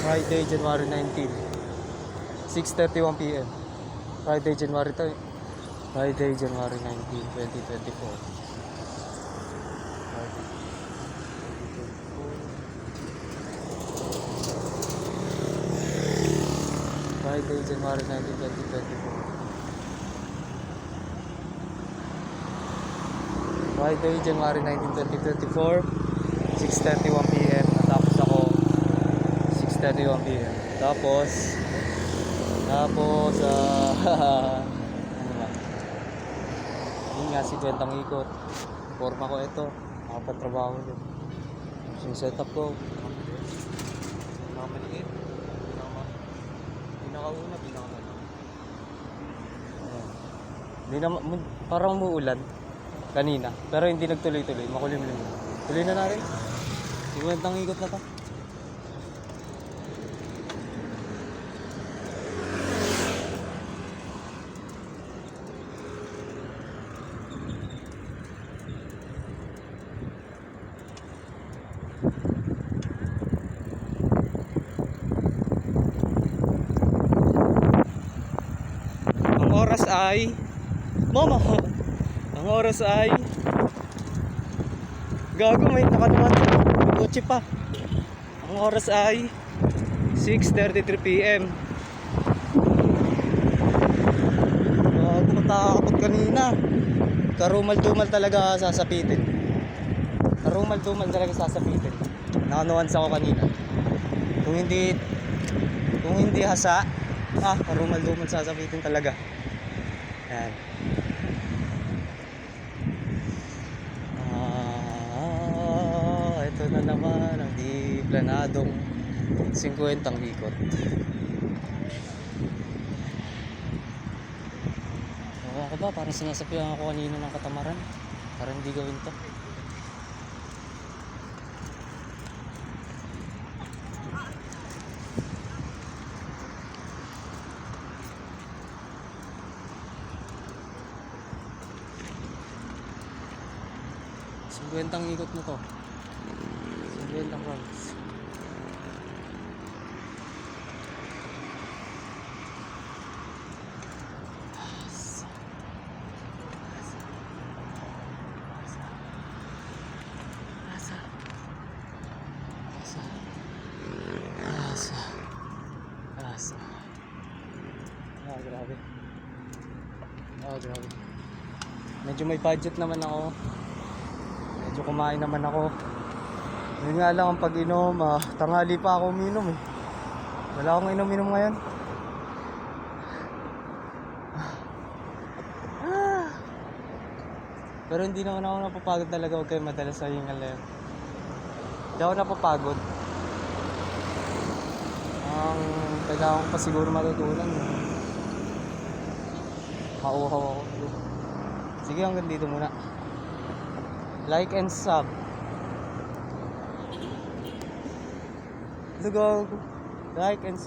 Friday, January 19, 6:31 p.m. Friday, January 19, 2024. Friday, January 19, 2024. Friday, January 19, 2024, 6:31 p.m. Natapos ako 6:31 p.m. Tapos ano ba? Yun nga, 50 ikot. Forma ko ito. Nakapatrabaho din. Yung setup ko. Pinakamaliit. Pinakauna, pinakamalaki. Hindi na, parang umuulan kanina. Pero hindi nagtuloy-tuloy. Makulimlim na. Tuloy na natin. 50 ikot na to. Ang oras ay Mama! Ang oras ay gago, may nakanuman kotse pa. Ang oras ay 6:33 p.m. Gago, matakot kanina. Karumal-dumal talaga sasapitin. Karumal-dumal talaga sasapitin. Nakanuans ako kanina. Kung hindi hasa, karumal-dumal sasapitin talaga. Yan. Ito na naman ang di planadong 50 ikot. Ako ba, parang sinasapihan ako kanina ng katamaran. Parang hindi gawin to. Bentang ikot mo to. 50 rounds. Grabe. Grabe. Medyo may budget naman ako. Medyo kumain naman ako. Yun nga lang ang pag-inom, tanghali pa ako uminom eh. Wala akong inom-inom ngayon. Pero hindi naman ako napapagod talaga. Huwag kayo madala sa hingal na yun. Hindi ako napapagod. Ang kailangan ko pa siguro matutunan. Mauhaw ako. Sige, hanggang dito muna. Like and sub. Like and sub.